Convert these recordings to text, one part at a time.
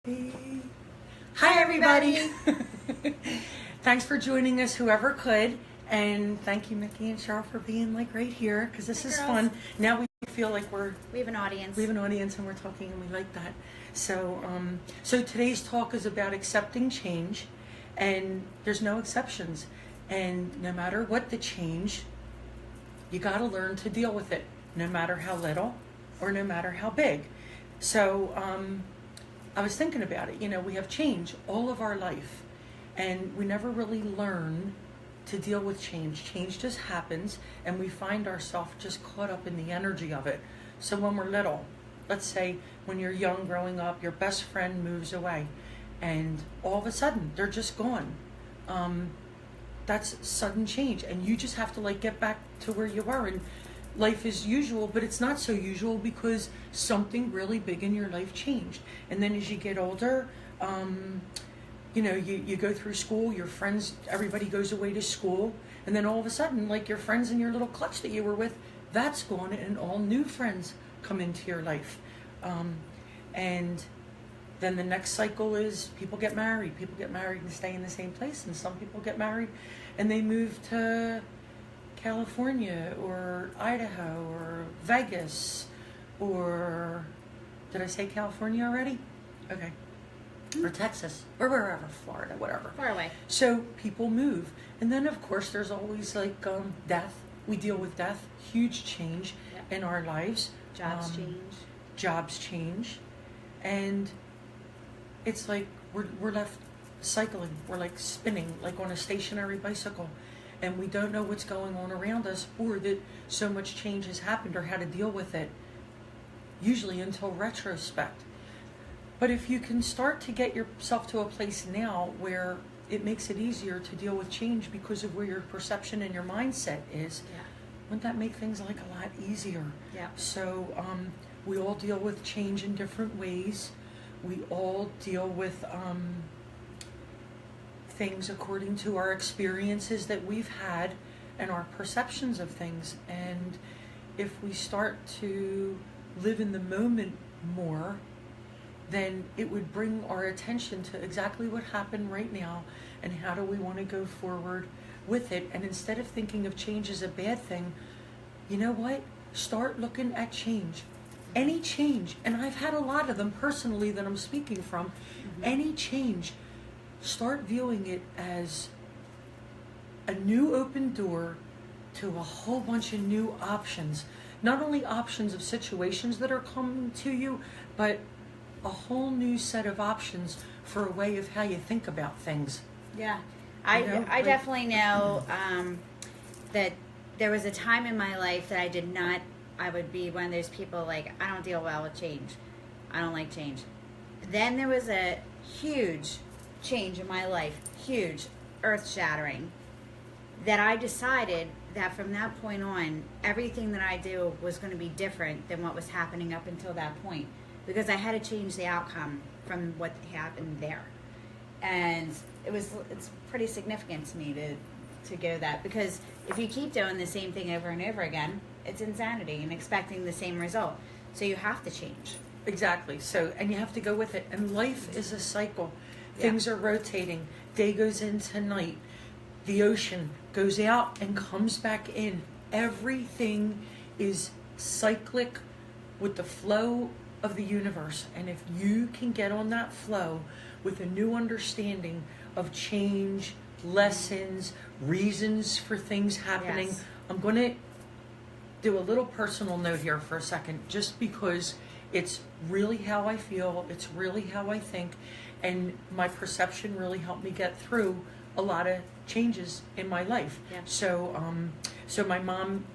Hi, everybody. Thanks for joining us, whoever could. And thank you, Mickey and Cheryl, for being right here, because this is fun. Now we feel like we have an audience. We have an audience, and we're talking, and we like that. So, so today's talk is about accepting change, and there's no exceptions. And no matter what the change, you got to learn to deal with it, no matter how little or no matter how big. So, I was thinking about it. We have change all of our life, and we never really learn to deal with change. Change just happens, and we find ourselves just caught up in the energy of it. So when we're little, let's say when you're young growing up, your best friend moves away, and all of a sudden they're just gone. That's sudden change, and you just have to get back to where you were, and life is usual, but it's not so usual because something really big in your life changed. And then as you get older, you go through school, your friends, everybody goes away to school, and then all of a sudden, your friends in your little clutch that you were with, that's gone, and all new friends come into your life. And then the next cycle is people get married and stay in the same place, and some people get married and they move to California or Idaho or Vegas, or did I say California already? Okay. Or Texas, or wherever, Florida, whatever. Far away. So people move. And then, of course, there's always death. We deal with death, huge change in our lives. Jobs change. And it's we're left cycling. We're spinning, on a stationary bicycle. And we don't know what's going on around us, or that so much change has happened, or how to deal with it, usually until retrospect. But if you can start to get yourself to a place now where it makes it easier to deal with change because of where your perception and your mindset is, wouldn't that make things a lot easier? Yeah. So we all deal with change in different ways. We all deal with things according to our experiences that we've had and our perceptions of things. And if we start to live in the moment more, then it would bring our attention to exactly what happened right now and how do we want to go forward with it. And instead of thinking of change as a bad thing, you know what? Start looking at change. Any change, and I've had a lot of them personally that I'm speaking from, any change, start viewing it as a new open door to a whole bunch of new options. Not only options of situations that are coming to you, but a whole new set of options for a way of how you think about things. Yeah. I definitely know that there was a time in my life that I would be one of those people I don't deal well with change. I don't like change. Then there was a huge change in my life, huge, earth-shattering, that I decided that from that point on, everything that I do was going to be different than what was happening up until that point, because I had to change the outcome from what happened there. And it's pretty significant to me to go that, because if you keep doing the same thing over and over again, it's insanity and expecting the same result. So you have to change. Exactly. So, and you have to go with it. And life is a cycle. Things are rotating. Day goes into night. The ocean goes out and comes back in. Everything is cyclic with the flow of the universe. And if you can get on that flow with a new understanding of change, lessons, reasons for things happening. I'm going to do a little personal note here for a second, just because it's really how I feel, it's really how I think, and my perception really helped me get through a lot of changes in my life. Yeah. So my mom,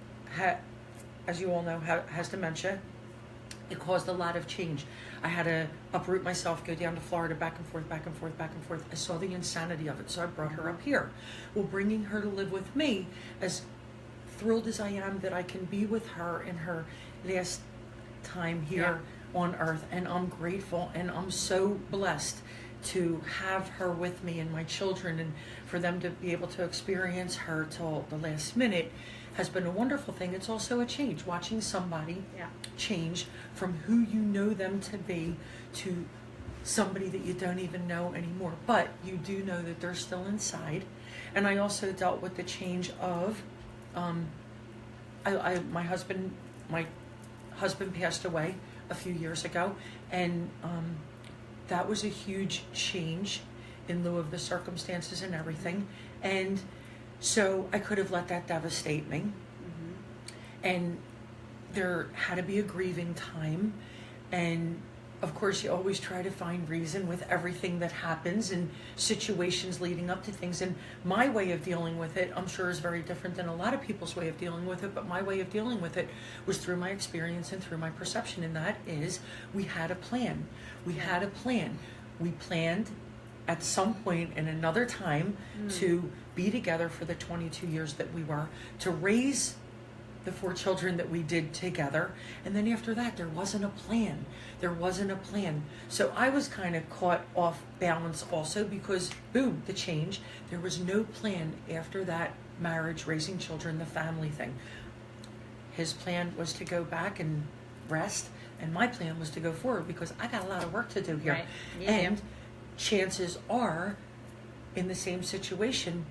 as you all know, has dementia. It caused a lot of change. I had to uproot myself, go down to Florida, back and forth, back and forth, back and forth. I saw the insanity of it, so I brought her up here. Well, bringing her to live with me, as thrilled as I am that I can be with her in her last time here on earth, and I'm grateful and I'm so blessed to have her with me and my children, and for them to be able to experience her till the last minute has been a wonderful thing. It's also a change, watching somebody change from who you know them to be to somebody that you don't even know anymore, but you do know that they're still inside. And I also dealt with the change of, my husband passed away a few years ago, and that was a huge change in lieu of the circumstances and everything. And so I could have let that devastate me. And there had to be a grieving time. And of course, you always try to find reason with everything that happens and situations leading up to things. And my way of dealing with it, I'm sure, is very different than a lot of people's way of dealing with it. But my way of dealing with it was through my experience and through my perception. And that is, we had a plan. We had a plan. We planned at some point in another time to be together for the 22 years that we were, to raise the 4 children that we did together. And then after that, there wasn't a plan. There wasn't a plan. So I was kind of caught off balance also because, boom, the change. There was no plan after that marriage, raising children, the family thing. His plan was to go back and rest, and my plan was to go forward because I got a lot of work to do here. Right. Yeah. And chances are, in the same situation,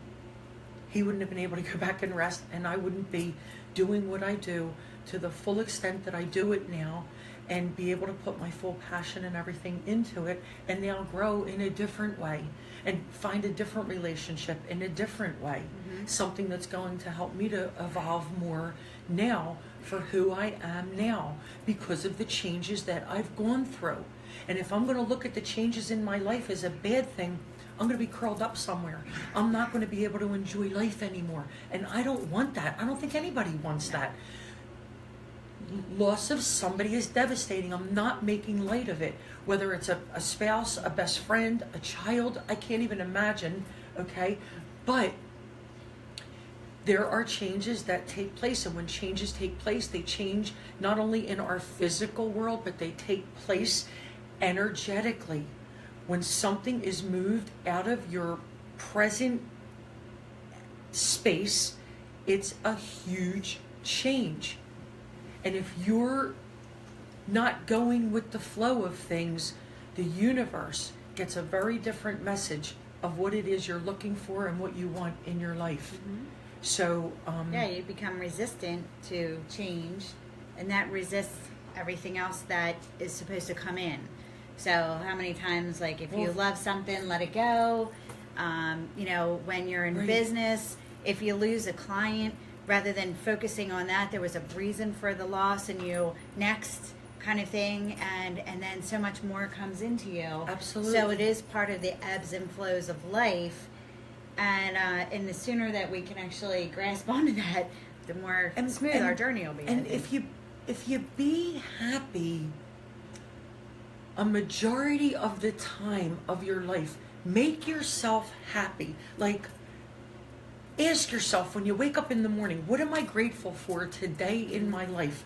he wouldn't have been able to go back and rest, and I wouldn't be doing what I do to the full extent that I do it now, and be able to put my full passion and everything into it, and now grow in a different way and find a different relationship in a different way. Something that's going to help me to evolve more now for who I am now because of the changes that I've gone through. And if I'm going to look at the changes in my life as a bad thing, I'm going to be curled up somewhere. I'm not going to be able to enjoy life anymore. And I don't want that. I don't think anybody wants that. Loss of somebody is devastating. I'm not making light of it. Whether it's a spouse, a best friend, a child, I can't even imagine, okay? But there are changes that take place. And when changes take place, they change not only in our physical world, but they take place energetically. When something is moved out of your present space, it's a huge change. And if you're not going with the flow of things, the universe gets a very different message of what it is you're looking for and what you want in your life. So, you become resistant to change, and that resists everything else that is supposed to come in. So how many times, like, if you love something, let it go. When you're in business, if you lose a client, rather than focusing on that, there was a reason for the loss, and you next kind of thing, and then so much more comes into you. Absolutely. So it is part of the ebbs and flows of life, and the sooner that we can actually grasp onto that, the more smooth our journey will be. And if you be happy a majority of the time of your life, make yourself happy. Like, ask yourself when you wake up in the morning, what am I grateful for today in my life?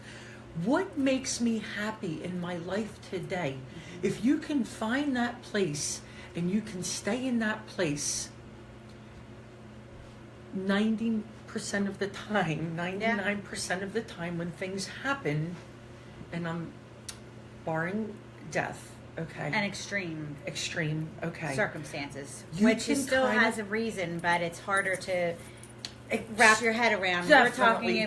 What makes me happy in my life today? If you can find that place and you can stay in that place 90% of the time, 99% of the time when things happen, and I'm barring death, okay, and extreme, okay, circumstances, which still has a reason, but it's harder to wrap your head around. We're talking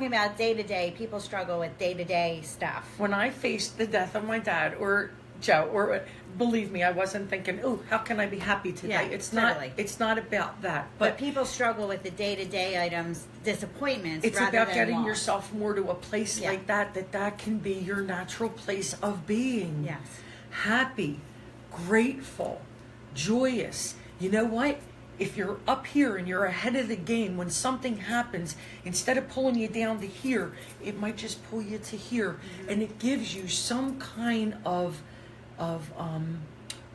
about day to day. People struggle with day to day stuff. When I faced the death of my dad, or Joe, or believe me, I wasn't thinking, "Oh, how can I be happy today?" Yeah, it's totally. not. It's not about that. But people struggle with the day to day items, disappointments. It's rather about than getting loss. yourself more to a place like that can be your natural place of being. Yes. Happy, grateful, joyous. You know what? If you're up here and you're ahead of the game, when something happens, instead of pulling you down to here, it might just pull you to here, and it gives you some kind of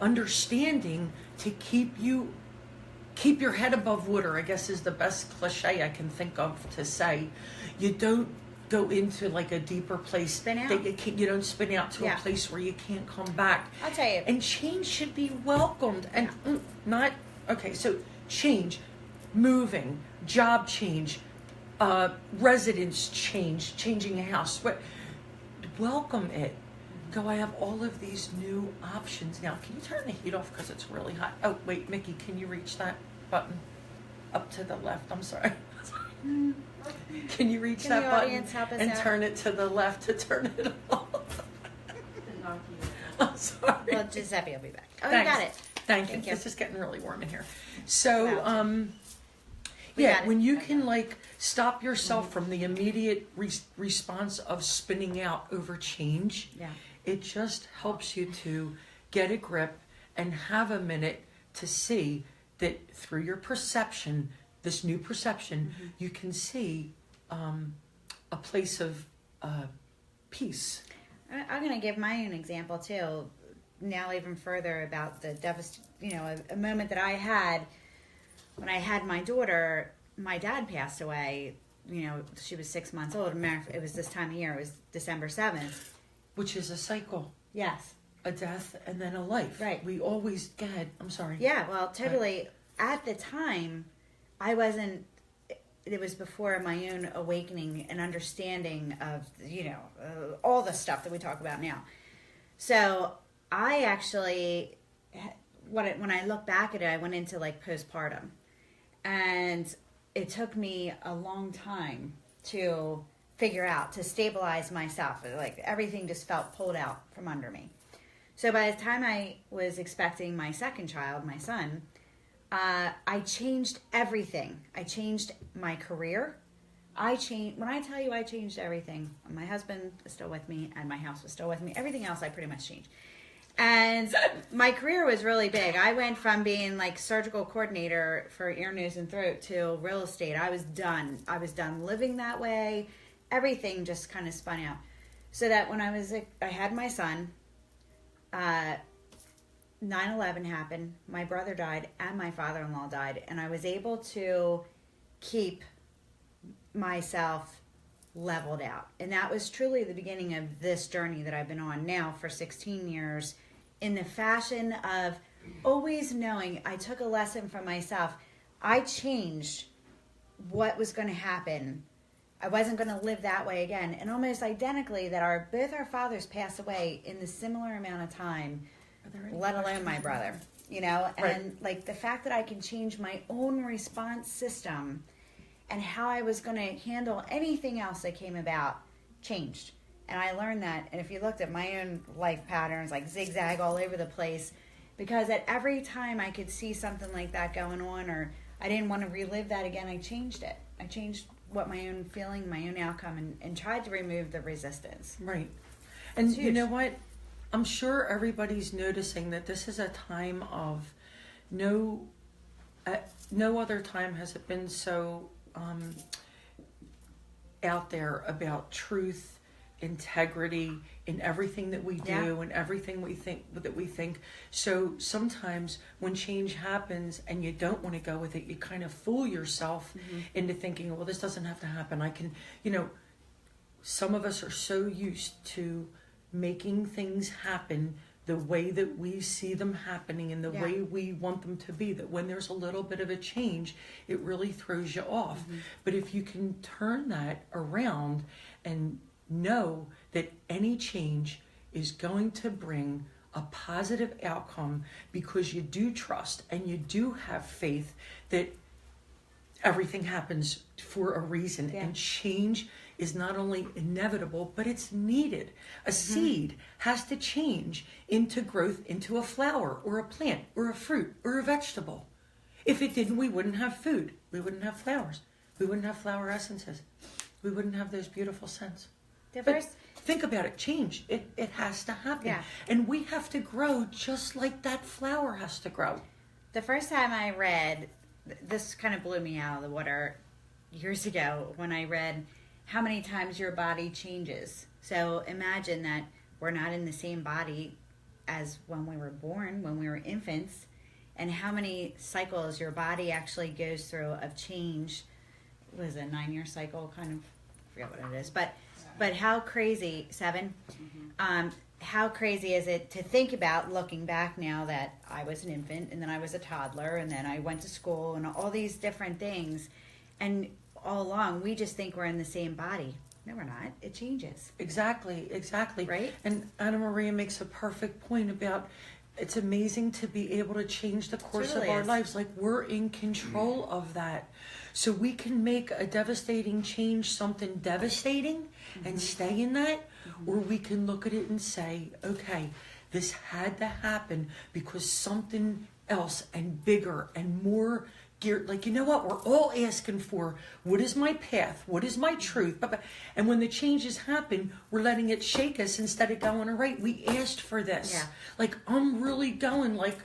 understanding to keep your head above water, I guess is the best cliche I can think of to say. You don't go into like a deeper place. Spin out. That you don't spin out to a place where you can't come back. I'll tell you. And change should be welcomed and not, okay, so change, moving, job change, residence change, changing a house. Welcome it. go, I have all of these new options now. Can you turn the heat off because it's really hot? Oh, wait, Mickey, can you reach that button up to the left? I'm sorry. Can you reach that button and turn it to the left to turn it off? I'm sorry. Well, Giuseppe will be back. Oh, Thanks. You got it. Thank you. It's just getting really warm in here. So, yeah, when you can like stop yourself from the immediate response of spinning out over change, it just helps you to get a grip and have a minute to see that through your perception, this new perception, you can see a place of peace. I'm going to give my own example too. Now even further about the a moment that I had when I had my daughter. My dad passed away. She was 6 months old. It was this time of year. It was December 7th. Which is a cycle. Yes. A death and then a life. Right. We always, go ahead. I'm sorry. Yeah, well, totally. Right. At the time, I wasn't, it was before my own awakening and understanding of, all the stuff that we talk about now. So I actually, when I look back at it, I went into like postpartum. And it took me a long time to figure out, to stabilize myself. Like everything just felt pulled out from under me. So by the time I was expecting my second child, my son, I changed everything. I changed my career. When I tell you I changed everything, my husband is still with me and my house was still with me. Everything else I pretty much changed. And my career was really big. I went from being like surgical coordinator for ear, nose, and throat to real estate. I was done. I was done living that way. Everything just kind of spun out. So that when I had my son, 9/11 happened. My brother died and my father-in-law died. And I was able to keep myself leveled out. And that was truly the beginning of this journey that I've been on now for 16 years. In the fashion of always knowing, I took a lesson from myself. I changed what was going to happen. I wasn't going to live that way again. And almost identically that both our fathers passed away in the similar amount of time, let alone my brother, and right. Like the fact that I can change my own response system and how I was going to handle anything else that came about changed. And I learned that. And if you looked at my own life patterns, like zigzag all over the place, because at every time I could see something like that going on, or I didn't want to relive that again, I changed it. I changed what my own feeling, my own outcome, and tried to remove the resistance. Right. And you know what? I'm sure everybody's noticing that this is a time of no other time has it been so out there about truth, integrity in everything that we do and everything we think. So sometimes when change happens and you don't want to go with it, you kind of fool yourself into thinking, well, this doesn't have to happen. I can, some of us are so used to making things happen the way that we see them happening and the way we want them to be, that when there's a little bit of a change, it really throws you off. But if you can turn that around and know that any change is going to bring a positive outcome because you do trust and you do have faith that everything happens for a reason and change is not only inevitable, but it's needed. A seed has to change into growth, into a flower or a plant or a fruit or a vegetable. If it didn't, we wouldn't have food. We wouldn't have flowers. We wouldn't have flower essences. We wouldn't have those beautiful scents. But think about it. Change. It has to happen. Yeah. And we have to grow just like that flower has to grow. The first time I read, this kind of blew me out of the water years ago when I read how many times your body changes. So imagine that we're not in the same body as when we were born, when we were infants, and how many cycles your body actually goes through of change. It was a 9-year cycle, kind of, I forget what it is, but how crazy, 7? How crazy is it to think about looking back now that I was an infant and then I was a toddler and then I went to school and all these different things, and all along we just think we're in the same body. No, we're not. It changes. Exactly. Right? And Anna Maria makes a perfect point about it's amazing to be able to change the course of our lives. Like, we're in control of that. So we can make a devastating change something devastating and stay in that, or we can look at it and say, okay, this had to happen because something else and bigger and more geared, like, you know what, we're all asking for, what is my path, what is my truth, and when the changes happen, we're letting it shake us instead of going, all right, we asked for this. Like, I'm really going, like,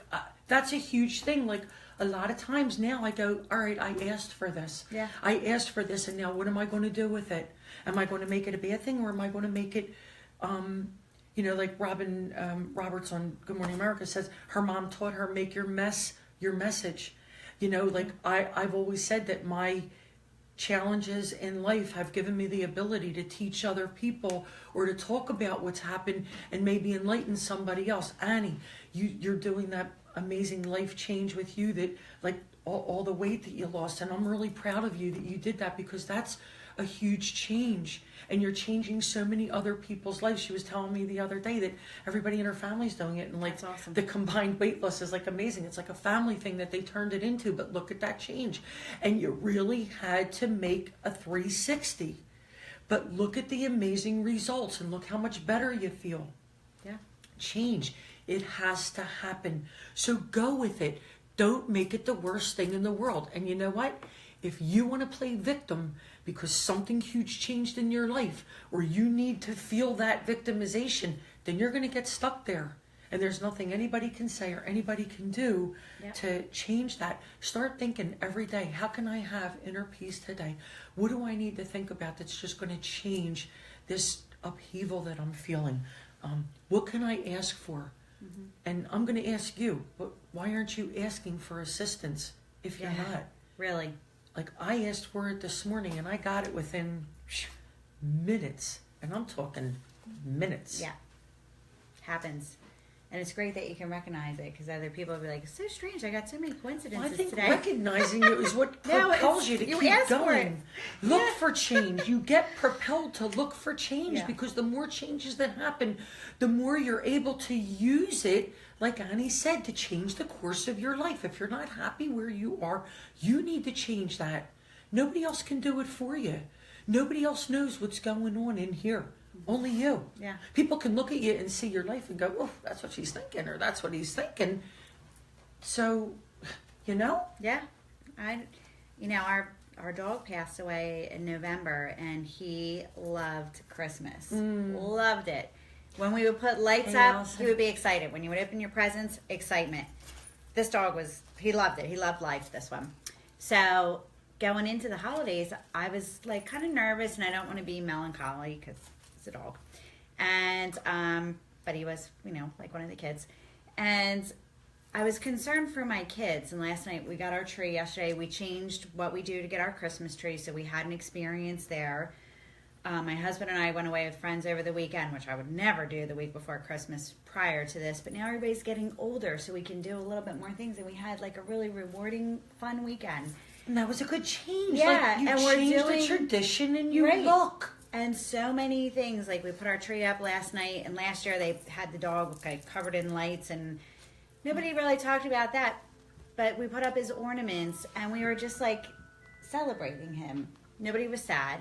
that's a huge thing. Like, a lot of times now I go, all right, I asked for this. I asked for this, and now what am I going to do with it? Am I going to make it a bad thing, or am I going to make it, like Robin Roberts on Good Morning America says, her mom taught her, make your mess your message. Like, I've always said that my challenges in life have given me the ability to teach other people or to talk about what's happened and maybe enlighten somebody else. Annie, you're doing that amazing life change with you, that, like, all the weight that you lost. And I'm really proud of you that you did that, because that's a huge change. And you're changing so many other people's lives. She was telling me the other day that everybody in her family's doing it. And, like, that's awesome. The combined weight loss is, like, amazing. It's like a family thing that they turned it into. But look at that change. And you really had to make a 360. But look at the amazing results and look how much better you feel. Yeah. Change. It has to happen. So go with it. Don't make it the worst thing in the world. And you know what? If you want to play victim because something huge changed in your life, or you need to feel that victimization, then you're going to get stuck there. And there's nothing anybody can say or anybody can do to change that. Start thinking every day, how can I have inner peace today? What do I need to think about that's just going to change this upheaval that I'm feeling? What can I ask for? And I'm going to ask you, but why aren't you asking for assistance if you're not? Really? Like, I asked for it this morning and I got it within minutes. And I'm talking minutes. Yeah. Happens. And it's great that you can recognize it, because other people will be like, it's so strange, I got so many coincidences I think today. recognizing it is what propels you to keep going. Look for change. You get propelled to look for change because the more changes that happen, the more you're able to use it, like Annie said, to change the course of your life. If you're not happy where you are, you need to change that. Nobody else can do it for you. Nobody else knows what's going on in here. Only you. Yeah. People can look at you and see your life and go, oh, that's what she's thinking, or that's what he's thinking. So, Yeah. Our dog passed away in November, and he loved Christmas. Loved it. When we would put lights up, he would be excited. When you would open your presents, excitement. This dog he loved it. He loved life, this one. So, going into the holidays, I was, like, kind of nervous, and I don't want to be melancholy because a dog, and but he was, like one of the kids, and I was concerned for my kids. And last night we got our tree. Yesterday we changed what we do to get our Christmas tree, so we had an experience there. My husband and I went away with friends over the weekend, which I would never do the week before Christmas prior to this, but now everybody's getting older, so we can do a little bit more things, and we had, like, a really rewarding, fun weekend. And that was a good change. Yeah, like, you and changed we're doing the tradition, and you look. And so many things, like we put our tree up last night, and last year they had the dog, like, covered in lights, and nobody really talked about that. But we put up his ornaments, and we were just, like, celebrating him. Nobody was sad.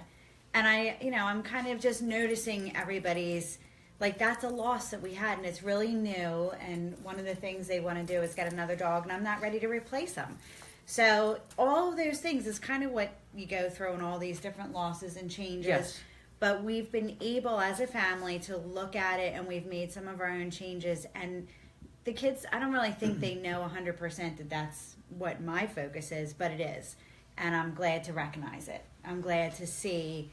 And I'm kind of just noticing everybody's, like, that's a loss that we had, and it's really new. And one of the things they want to do is get another dog, and I'm not ready to replace him. So all of those things is kind of what you go through in all these different losses and changes. Yes. But we've been able as a family to look at it, and we've made some of our own changes. And the kids, I don't really think they know 100% that that's what my focus is, but it is. And I'm glad to recognize it. I'm glad to see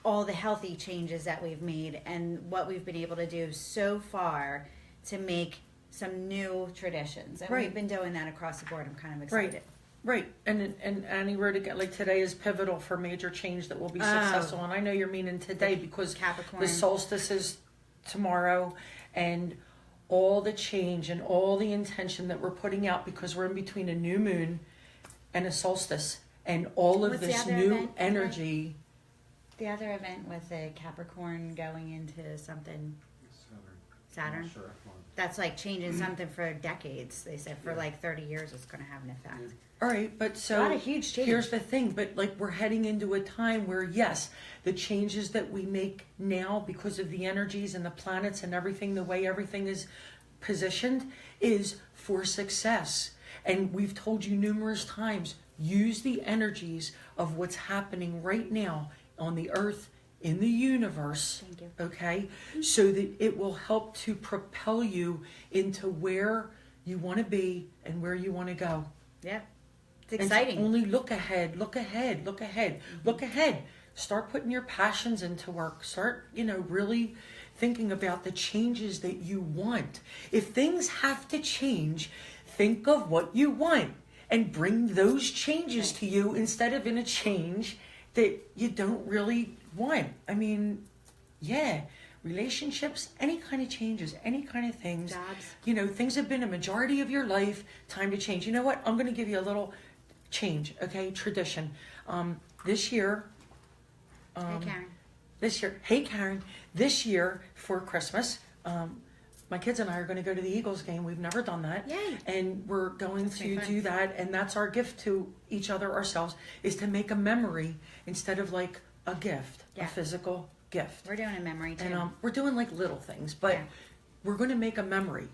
all the healthy changes that we've made and what we've been able to do so far to make some new traditions. And we've been doing that across the board. I'm kind of excited. Right, and Annie wrote again, like, today is pivotal for major change that will be successful. And I know you're meaning today because Capricorn. The solstice is tomorrow, and all the change and all the intention that we're putting out, because we're in between a new moon and a solstice, and all of this new energy. the other event with the Capricorn going into something? Saturn. I'm not sure. That's like changing something for decades. They said for like 30 years it's going to have an effect. Yeah. All right, but so Not a huge change. here's the thing, but like we're heading into a time where yes, the changes that we make now because of the energies and the planets and everything, the way everything is positioned is for success. And we've told you numerous times, use the energies of what's happening right now on the earth, in the universe, Thank you. okay, so that it will help to propel you into where you want to be and where you want to go. Yeah. It's And to exciting. only look ahead, look ahead, look ahead, look ahead. Start putting your passions into work. Start, really thinking about the changes that you want. If things have to change, think of what you want and bring those changes to you instead of in a change that you don't really want. I mean, yeah, relationships, any kind of changes, any kind of things. Jobs. Things have been a majority of your life. Time to change. You know what? I'm going to give you a little change, okay? Tradition. This year, Hey, Karen. Hey Karen, this year for Christmas, my kids and I are going to go to the Eagles game. We've never done that. Yay. And we're going That's to my do that. And that's our gift to each other, ourselves, is to make a memory instead of like a gift, Yeah. a physical gift. We're doing a memory too. And we're doing like little things, but Yeah. we're going to make a memory.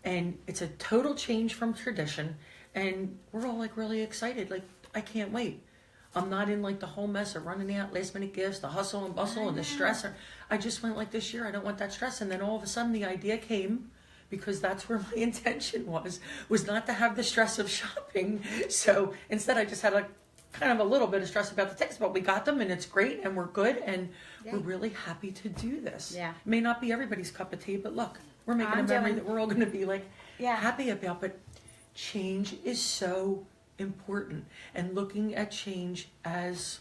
And it's a total change from tradition. And we're all like really excited. Like, I can't wait. I'm not in like the whole mess of running out, last minute gifts, the hustle and bustle and the stress. I just went like this year, I don't want that stress. And then all of a sudden the idea came, because that's where my intention was not to have the stress of shopping. So instead I just had kind of a little bit of stress about the tickets, but we got them and it's great and we're good and we're really happy to do this. Yeah. It may not be everybody's cup of tea, but look, we're making I'm a memory doing- that we're all going to be like Yeah. happy about. But change is so important, and looking at change as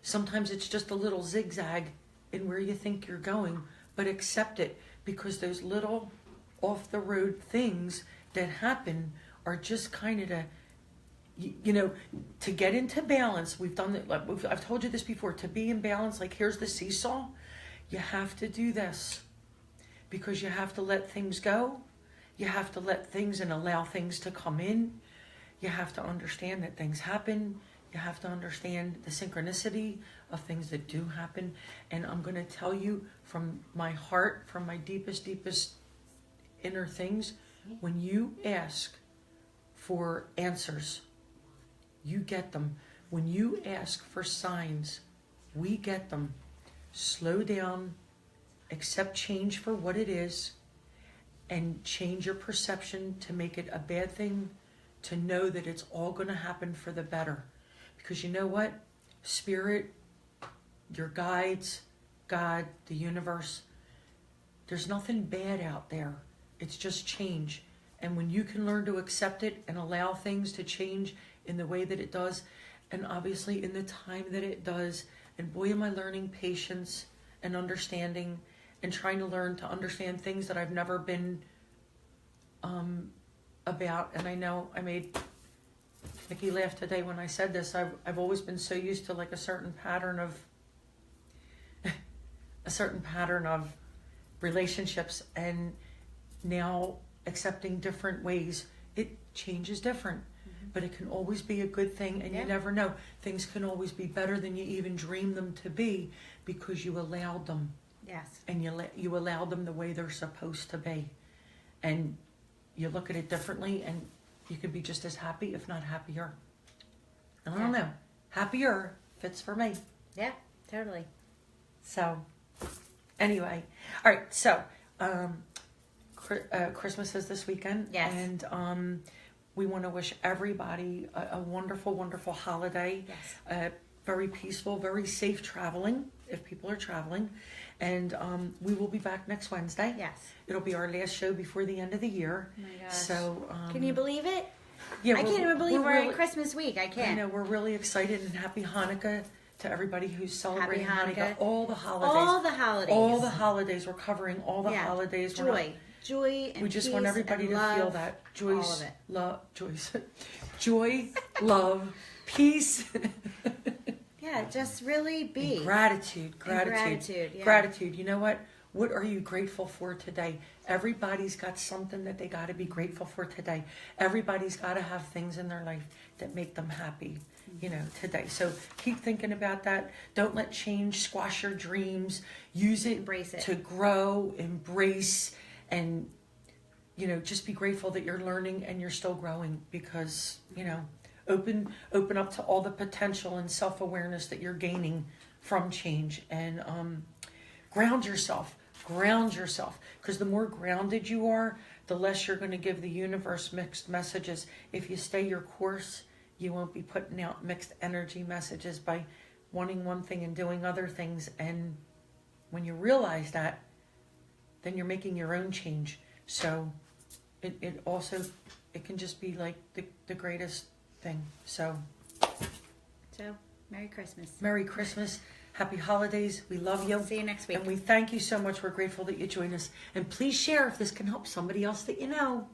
sometimes it's just a little zigzag in where you think you're going, but accept it, because those little off the road things that happen are just kind of to get into balance. We've done it. I've told you this before. To be in balance, like here's the seesaw. You have to do this because you have to let things go. You have to let things and allow things to come in. You have to understand that things happen. You have to understand the synchronicity of things that do happen. And I'm going to tell you from my heart, from my deepest inner things, when you ask for answers, you get them. When you ask for signs, we get them. Slow down, accept change for what it is, and change your perception to make it a bad thing, to know that it's all going to happen for the better. Because you know what? Spirit, your guides, God, the universe, there's nothing bad out there. It's just change. And when you can learn to accept it and allow things to change in the way that it does, and obviously in the time that it does, and boy am I learning patience and understanding and trying to learn to understand things that I've never been about. And I know I made Nikki laugh today when I said this. I've always been so used to like a certain pattern of relationships, and now accepting different ways. It changes different, but it can always be a good thing, and you never know. Things can always be better than you even dreamed them to be, because you allowed them. Yes. And you allowed them the way they're supposed to be. And you look at it differently, and you could be just as happy, if not happier. I don't know. Happier fits for me. Yeah, totally. So, anyway. All right, so Christmas is this weekend. Yes. And we want to wish everybody a wonderful, wonderful holiday. Yes. Very peaceful, very safe traveling, if people are traveling. And we will be back next Wednesday. Yes. It'll be our last show before the end of the year. Oh my gosh. So, can you believe it? Yeah, I can't even believe we're really, in Christmas week. I I can't. know, we're really excited, and happy Hanukkah to everybody who's celebrating Happy Hanukkah. All the holidays. All the holidays. All the holidays. We're covering all the holidays. Joy and we just peace want everybody and to love, feel that. all of it. Joy, love, peace. Yeah, just really be. And gratitude. Yeah. Gratitude. You know what? What are you grateful for today? Everybody's got something that they got to be grateful for today. Everybody's got to have things in their life that make them happy, today. So keep thinking about that. Don't let change squash your dreams. Use it, embrace it to grow, embrace, and, just be grateful that you're learning and you're still growing because, open up to all the potential and self-awareness that you're gaining from change, and ground yourself, because the more grounded you are, the less you're going to give the universe mixed messages. If you stay your course, you won't be putting out mixed energy messages by wanting one thing and doing other things. And when you realize that, then you're making your own change. So it can just be like the greatest thing. So Merry Christmas. Merry Christmas. Happy holidays. We love you. See you next week. And we thank you so much. We're grateful that you joined us. And please share if this can help somebody else that you know.